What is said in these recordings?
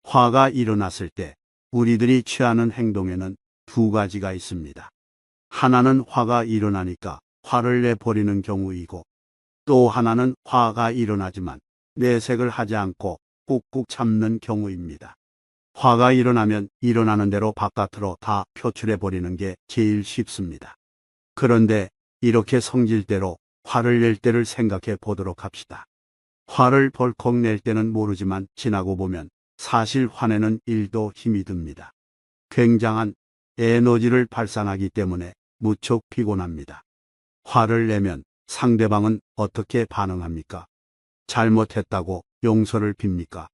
화가 일어났을 때 우리들이 취하는 행동에는 두 가지가 있습니다. 하나는 화가 일어나니까 화를 내버리는 경우이고, 또 하나는 화가 일어나지만 내색을 하지 않고 꾹꾹 참는 경우입니다. 화가 일어나면 일어나는 대로 바깥으로 다 표출해버리는 게 제일 쉽습니다. 그런데 이렇게 성질대로 화를 낼 때를 생각해 보도록 합시다. 화를 벌컥 낼 때는 모르지만 지나고 보면 사실 화내는 일도 힘이 듭니다. 굉장한 에너지를 발산하기 때문에 무척 피곤합니다. 화를 내면 상대방은 어떻게 반응합니까? 잘못했다고 용서를 빕니까?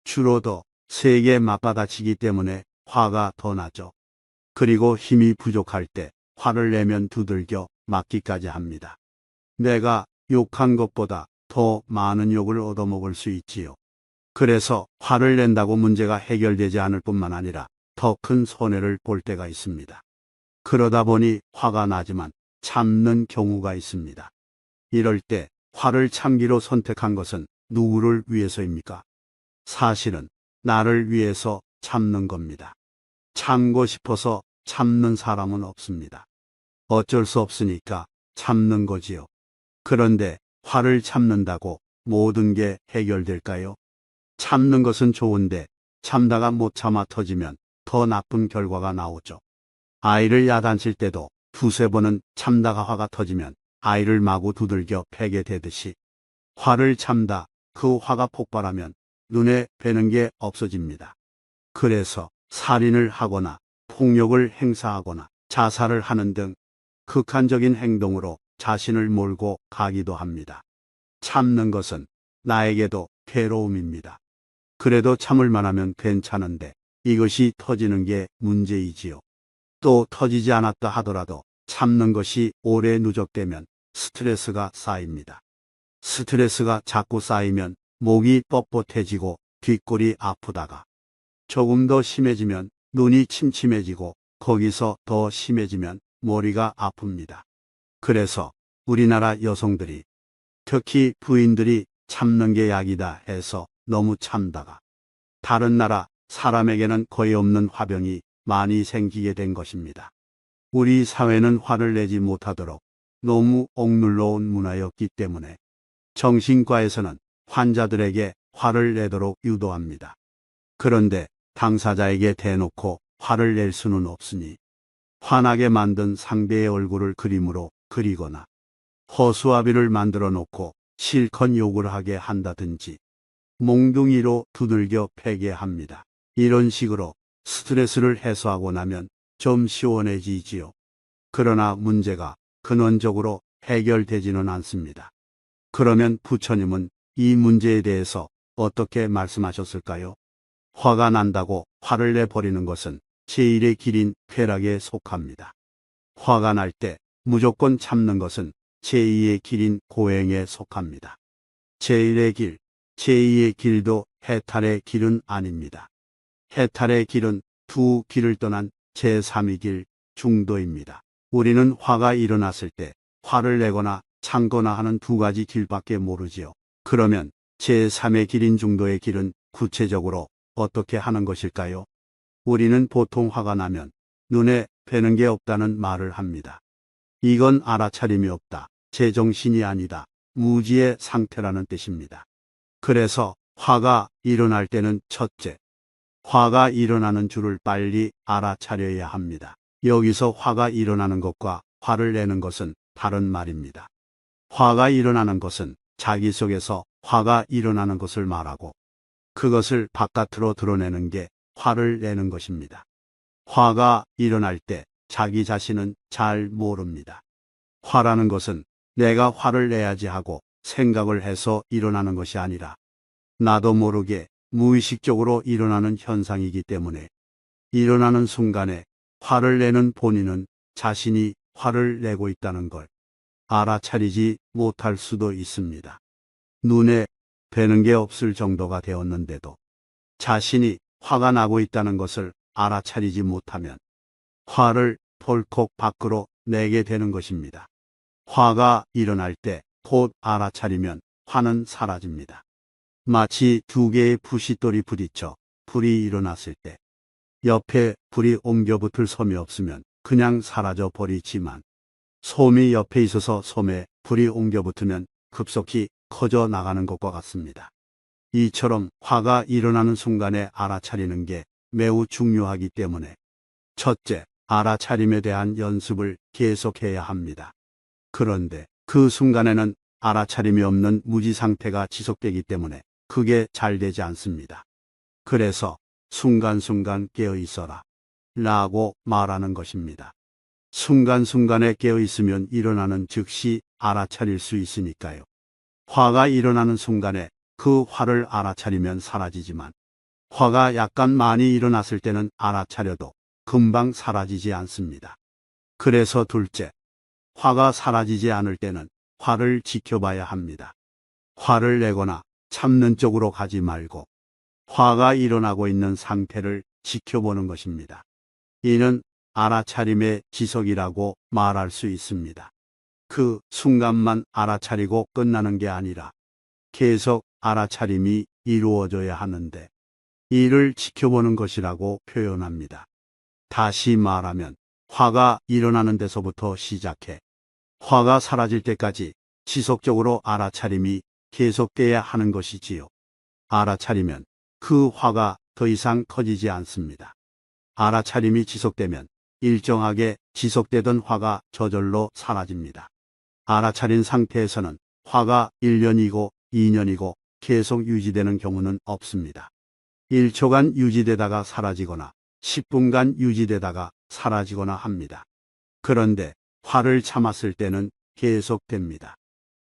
주로 세게 맞받아치기 때문에 화가 더 나죠. 그리고 힘이 부족할 때 화를 내면 두들겨 맞기까지 합니다. 내가 욕한 것보다 더 많은 욕을 얻어먹을 수 있지요. 그래서 화를 낸다고 문제가 해결되지 않을 뿐만 아니라 더 큰 손해를 볼 때가 있습니다. 그러다 보니 화가 나지만 참는 경우가 있습니다. 이럴 때 화를 참기로 선택한 것은 누구를 위해서입니까? 사실은 나를 위해서 참는 겁니다. 참고 싶어서 참는 사람은 없습니다. 어쩔 수 없으니까 참는 거지요. 그런데 화를 참는다고 모든 게 해결될까요? 참는 것은 좋은데 참다가 못 참아 터지면 더 나쁜 결과가 나오죠. 아이를 야단칠 때도 두세 번은 참다가 화가 터지면 아이를 마구 두들겨 패게 되듯이, 화를 참다 그 화가 폭발하면 눈에 뵈는 게 없어집니다. 그래서 살인을 하거나 폭력을 행사하거나 자살을 하는 등 극한적인 행동으로 자신을 몰고 가기도 합니다. 참는 것은 나에게도 괴로움입니다. 그래도 참을 만하면 괜찮은데 이것이 터지는 게 문제이지요. 또 터지지 않았다 하더라도 참는 것이 오래 누적되면 스트레스가 쌓입니다. 스트레스가 자꾸 쌓이면 목이 뻣뻣해지고 뒷골이 아프다가 조금 더 심해지면 눈이 침침해지고 거기서 더 심해지면 머리가 아픕니다. 그래서 우리나라 여성들이, 특히 부인들이 참는 게 약이다 해서 너무 참다가 다른 나라 사람에게는 거의 없는 화병이 많이 생기게 된 것입니다. 우리 사회는 화를 내지 못하도록 너무 억눌러 온 문화였기 때문에 정신과에서는 환자들에게 화를 내도록 유도합니다. 그런데 당사자에게 대놓고 화를 낼 수는 없으니 화나게 만든 상대의 얼굴을 그림으로 그리거나 허수아비를 만들어 놓고 실컷 욕을 하게 한다든지 몽둥이로 두들겨 패게 합니다. 이런 식으로 스트레스를 해소하고 나면 좀 시원해지지요. 그러나 문제가 근원적으로 해결되지는 않습니다. 그러면 부처님은 이 문제에 대해서 어떻게 말씀하셨을까요? 화가 난다고 화를 내버리는 것은 제1의 길인 쾌락에 속합니다. 화가 날 때 무조건 참는 것은 제2의 길인 고행에 속합니다. 제1의 길, 제2의 길도 해탈의 길은 아닙니다. 해탈의 길은 두 길을 떠난 제3의 길, 중도입니다. 우리는 화가 일어났을 때 화를 내거나 참거나 하는 두 가지 길밖에 모르지요. 그러면 제3의 길인 중도의 길은 구체적으로 어떻게 하는 것일까요? 우리는 보통 화가 나면 눈에 뵈는 게 없다는 말을 합니다. 이건 알아차림이 없다, 제정신이 아니다, 무지의 상태라는 뜻입니다. 그래서 화가 일어날 때는 첫째, 화가 일어나는 줄을 빨리 알아차려야 합니다. 여기서 화가 일어나는 것과 화를 내는 것은 다른 말입니다. 화가 일어나는 것은 자기 속에서 화가 일어나는 것을 말하고 그것을 바깥으로 드러내는 게 화를 내는 것입니다. 화가 일어날 때 자기 자신은 잘 모릅니다. 화라는 것은 내가 화를 내야지 하고 생각을 해서 일어나는 것이 아니라 나도 모르게 무의식적으로 일어나는 현상이기 때문에 일어나는 순간에 화를 내는 본인은 자신이 화를 내고 있다는 걸 알아차리지 못할 수도 있습니다. 눈에 뵈는 게 없을 정도가 되었는데도 자신이 화가 나고 있다는 것을 알아차리지 못하면 화를 벌컥 밖으로 내게 되는 것입니다. 화가 일어날 때 곧 알아차리면 화는 사라집니다. 마치 두 개의 붓돌이 부딪혀 불이 일어났을 때 옆에 불이 옮겨 붙을 솜이 없으면 그냥 사라져 버리지만 솜이 옆에 있어서 솜에 불이 옮겨 붙으면 급속히 커져 나가는 것과 같습니다. 이처럼 화가 일어나는 순간에 알아차리는 게 매우 중요하기 때문에 첫째, 알아차림에 대한 연습을 계속해야 합니다. 그런데 그 순간에는 알아차림이 없는 무지 상태가 지속되기 때문에 그게 잘 되지 않습니다. 그래서 순간순간 깨어 있어라 라고 말하는 것입니다. 순간순간에 깨어 있으면 일어나는 즉시 알아차릴 수 있으니까요. 화가 일어나는 순간에 그 화를 알아차리면 사라지지만 화가 약간 많이 일어났을 때는 알아차려도 금방 사라지지 않습니다. 그래서 둘째, 화가 사라지지 않을 때는 화를 지켜봐야 합니다. 화를 내거나 참는 쪽으로 가지 말고 화가 일어나고 있는 상태를 지켜보는 것입니다. 이는 알아차림의 지속이라고 말할 수 있습니다. 그 순간만 알아차리고 끝나는 게 아니라 계속 알아차림이 이루어져야 하는데 이를 지켜보는 것이라고 표현합니다. 다시 말하면 화가 일어나는 데서부터 시작해 화가 사라질 때까지 지속적으로 알아차림이 계속돼야 하는 것이지요. 알아차리면 그 화가 더 이상 커지지 않습니다. 알아차림이 지속되면 일정하게 지속되던 화가 저절로 사라집니다. 알아차린 상태에서는 화가 1년이고 2년이고 계속 유지되는 경우는 없습니다. 1초간 유지되다가 사라지거나 10분간 유지되다가 사라지거나 합니다. 그런데 화를 참았을 때는 계속됩니다.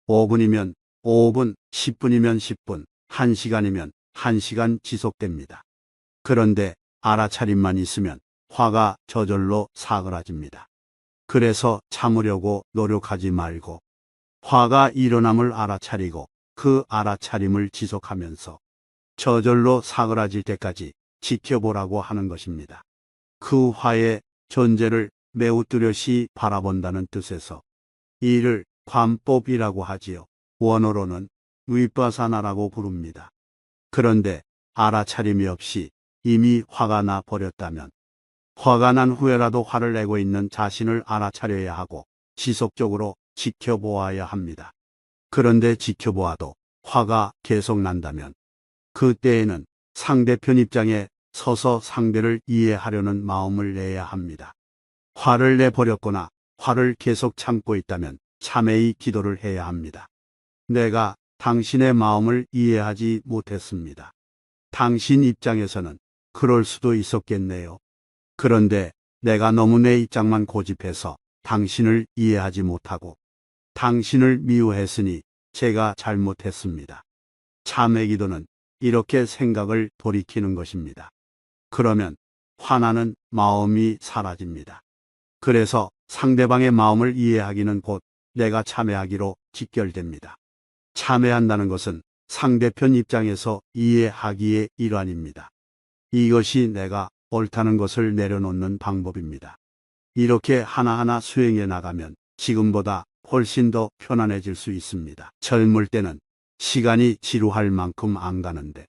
5분이면 5분, 10분이면 10분, 1시간이면 1시간 지속됩니다. 그런데 알아차림만 있으면 화가 저절로 사그라집니다. 그래서 참으려고 노력하지 말고 화가 일어남을 알아차리고 그 알아차림을 지속하면서 저절로 사그라질 때까지 지켜보라고 하는 것입니다. 그 화의 존재를 매우 뚜렷이 바라본다는 뜻에서 이를 관법이라고 하지요. 원어로는 위빠사나라고 부릅니다. 그런데 알아차림이 없이 이미 화가 나 버렸다면 화가 난 후에라도 화를 내고 있는 자신을 알아차려야 하고 지속적으로 지켜보아야 합니다. 그런데 지켜보아도 화가 계속 난다면 그때에는 상대편 입장에 서서 상대를 이해하려는 마음을 내야 합니다. 화를 내버렸거나 화를 계속 참고 있다면 참회의 기도를 해야 합니다. 내가 당신의 마음을 이해하지 못했습니다. 당신 입장에서는 그럴 수도 있었겠네요. 그런데 내가 너무 내 입장만 고집해서 당신을 이해하지 못하고 당신을 미워했으니 제가 잘못했습니다. 참회 기도는 이렇게 생각을 돌이키는 것입니다. 그러면 화나는 마음이 사라집니다. 그래서 상대방의 마음을 이해하기는 곧 내가 참회하기로 직결됩니다. 참회한다는 것은 상대편 입장에서 이해하기의 일환입니다. 이것이 내가 옳다는 것을 내려놓는 방법입니다. 이렇게 하나하나 수행해 나가면 지금보다 훨씬 더 편안해질 수 있습니다. 젊을 때는 시간이 지루할 만큼 안 가는데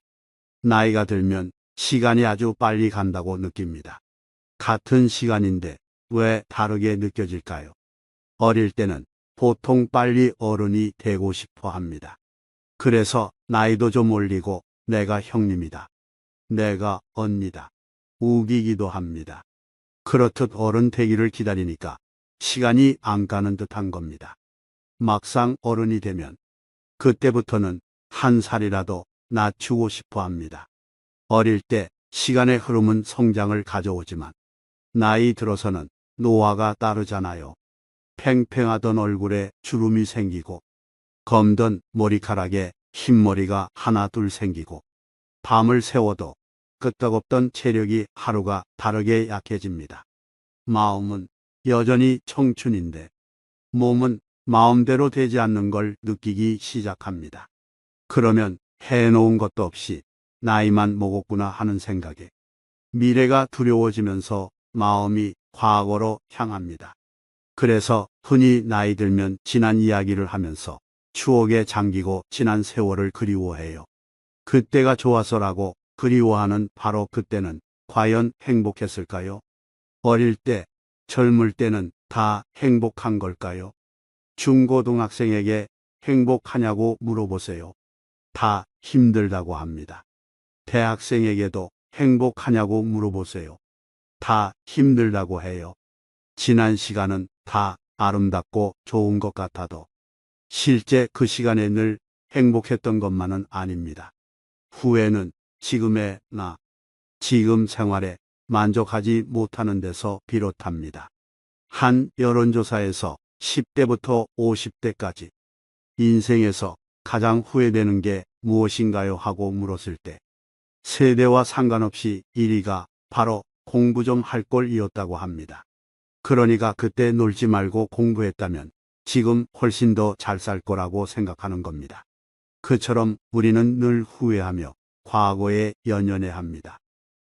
나이가 들면 시간이 아주 빨리 간다고 느낍니다. 같은 시간인데 왜 다르게 느껴질까요? 어릴 때는 보통 빨리 어른이 되고 싶어 합니다. 그래서 나이도 좀 올리고 내가 형님이다, 내가 언니다, 우기기도 합니다. 그렇듯 어른 되기를 기다리니까 시간이 안 가는 듯한 겁니다. 막상 어른이 되면 그때부터는 한 살이라도 낮추고 싶어 합니다. 어릴 때 시간의 흐름은 성장을 가져오지만 나이 들어서는 노화가 따르잖아요. 팽팽하던 얼굴에 주름이 생기고 검던 머리카락에 흰머리가 하나 둘 생기고 밤을 새워도 끄떡없던 체력이 하루가 다르게 약해집니다. 마음은 여전히 청춘인데 몸은 마음대로 되지 않는 걸 느끼기 시작합니다. 그러면 해놓은 것도 없이 나이만 먹었구나 하는 생각에 미래가 두려워지면서 마음이 과거로 향합니다. 그래서 흔히 나이 들면 지난 이야기를 하면서 추억에 잠기고 지난 세월을 그리워해요. 그때가 좋아서라고 그리워하는 바로 그때는 과연 행복했을까요? 어릴 때, 젊을 때는 다 행복한 걸까요? 중고등학생에게 행복하냐고 물어보세요. 다 힘들다고 합니다. 대학생에게도 행복하냐고 물어보세요. 다 힘들다고 해요. 지난 시간은 다 아름답고 좋은 것 같아도 실제 그 시간에 늘 행복했던 것만은 아닙니다. 후회는 지금의 나, 지금 생활에 만족하지 못하는 데서 비롯합니다. 한 여론조사에서 10대부터 50대까지 인생에서 가장 후회되는 게 무엇인가요? 하고 물었을 때 세대와 상관없이 1위가 바로 공부 좀 할 걸이었다고 합니다. 그러니까 그때 놀지 말고 공부했다면 지금 훨씬 더 잘 살 거라고 생각하는 겁니다. 그처럼 우리는 늘 후회하며 과거에 연연해합니다.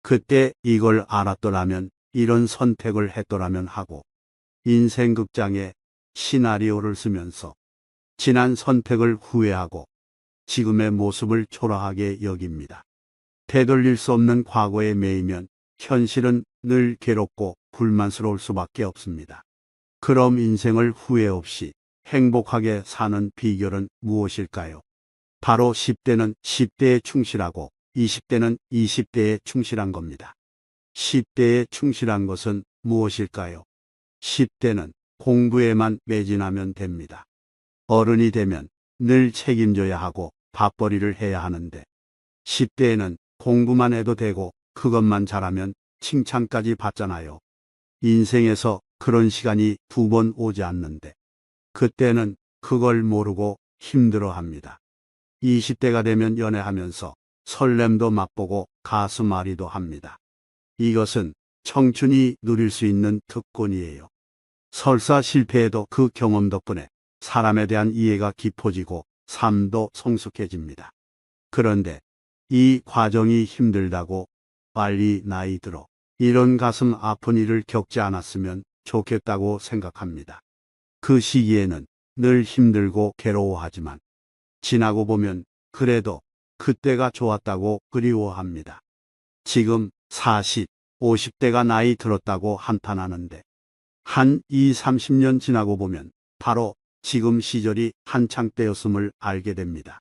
그때 이걸 알았더라면, 이런 선택을 했더라면 하고 인생 극장에 시나리오를 쓰면서 지난 선택을 후회하고 지금의 모습을 초라하게 여깁니다. 되돌릴 수 없는 과거에 매이면 현실은 늘 괴롭고 불만스러울 수밖에 없습니다. 그럼 인생을 후회 없이 행복하게 사는 비결은 무엇일까요? 바로 10대는 10대에 충실하고 20대는 20대에 충실한 겁니다. 10대에 충실한 것은 무엇일까요? 10대는 공부에만 매진하면 됩니다. 어른이 되면 늘 책임져야 하고 밥벌이를 해야 하는데 10대에는 공부만 해도 되고 그것만 잘하면 칭찬까지 받잖아요. 인생에서 그런 시간이 2번 오지 않는데 그때는 그걸 모르고 힘들어합니다. 20대가 되면 연애하면서 설렘도 맛보고 가슴앓이도 합니다. 이것은 청춘이 누릴 수 있는 특권이에요. 설사 실패해도 그 경험 덕분에 사람에 대한 이해가 깊어지고 삶도 성숙해집니다. 그런데 이 과정이 힘들다고 빨리 나이 들어 이런 가슴 아픈 일을 겪지 않았으면 좋겠다고 생각합니다. 그 시기에는 늘 힘들고 괴로워하지만 지나고 보면 그래도 그때가 좋았다고 그리워합니다. 지금 40, 50대가 나이 들었다고 한탄하는데 한 2, 30년 지나고 보면 바로 지금 시절이 한창 때였음을 알게 됩니다.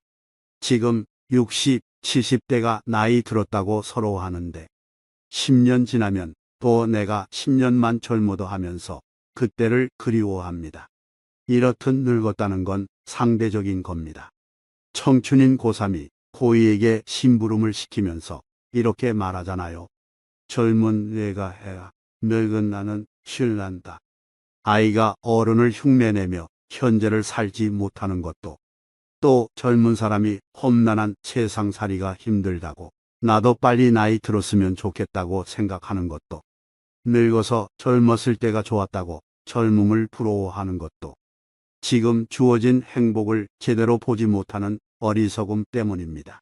지금 60, 70대가 나이 들었다고 서러워하는데 10년 지나면 또 내가 10년만 젊어도 하면서 그때를 그리워합니다. 이렇듯 늙었다는 건 상대적인 겁니다. 청춘인 고3이 고2에게 심부름을 시키면서 이렇게 말하잖아요. 젊은 내가 해야 늙은 나는 쉴난다. 아이가 어른을 흉내내며 현재를 살지 못하는 것도, 또 젊은 사람이 험난한 세상살이가 힘들다고 나도 빨리 나이 들었으면 좋겠다고 생각하는 것도, 늙어서 젊었을 때가 좋았다고 젊음을 부러워하는 것도 지금 주어진 행복을 제대로 보지 못하는 어리석음 때문입니다.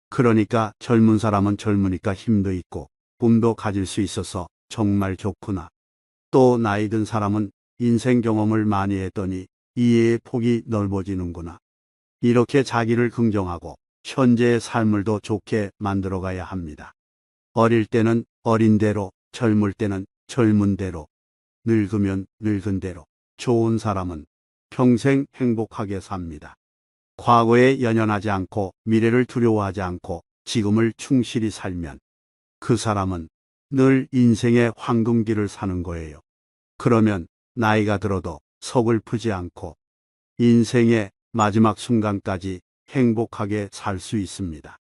그러니까 젊은 사람은 젊으니까 힘도 있고 꿈도 가질 수 있어서 정말 좋구나. 또 나이 든 사람은 인생 경험을 많이 했더니 이해의 폭이 넓어지는구나. 이렇게 자기를 긍정하고 현재의 삶을 더 좋게 만들어가야 합니다. 어릴 때는 어린 대로, 젊을 때는 젊은 대로, 늙으면 늙은 대로. 좋은 사람은 평생 행복하게 삽니다. 과거에 연연하지 않고 미래를 두려워하지 않고 지금을 충실히 살면 그 사람은 늘 인생의 황금기를 사는 거예요. 그러면 나이가 들어도 서글프지 않고 인생의 마지막 순간까지 행복하게 살 수 있습니다.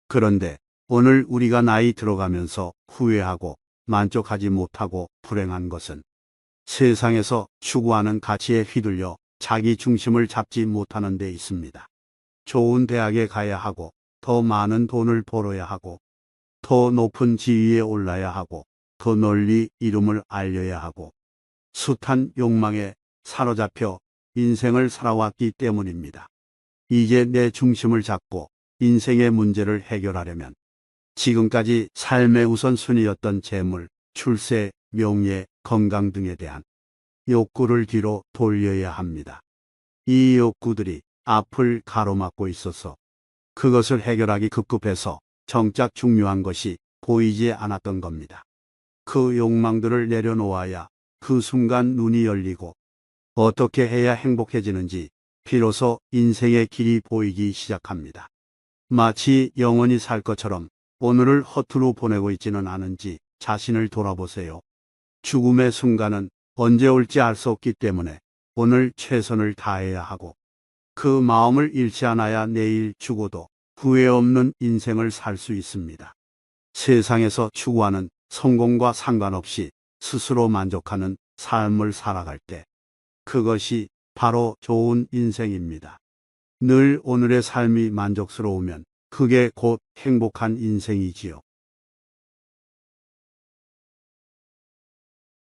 그런데 오늘 우리가 나이 들어가면서 후회하고 만족하지 못하고 불행한 것은 세상에서 추구하는 가치에 휘둘려 자기 중심을 잡지 못하는 데 있습니다. 좋은 대학에 가야 하고, 더 많은 돈을 벌어야 하고, 더 높은 지위에 올라야 하고, 더 널리 이름을 알려야 하고, 숱한 욕망에 사로잡혀 인생을 살아왔기 때문입니다. 이제 내 중심을 잡고 인생의 문제를 해결하려면 지금까지 삶의 우선순위였던 재물, 출세, 명예, 건강 등에 대한 욕구를 뒤로 돌려야 합니다. 이 욕구들이 앞을 가로막고 있어서 그것을 해결하기 급급해서 정작 중요한 것이 보이지 않았던 겁니다. 그 욕망들을 내려놓아야 그 순간 눈이 열리고 어떻게 해야 행복해지는지 비로소 인생의 길이 보이기 시작합니다. 마치 영원히 살 것처럼 오늘을 허투루 보내고 있지는 않은지 자신을 돌아보세요. 죽음의 순간은 언제 올지 알 수 없기 때문에 오늘 최선을 다해야 하고 그 마음을 잃지 않아야 내일 죽어도 후회 없는 인생을 살 수 있습니다. 세상에서 추구하는 성공과 상관없이 스스로 만족하는 삶을 살아갈 때 그것이 바로 좋은 인생입니다. 늘 오늘의 삶이 만족스러우면 그게 곧 행복한 인생이지요.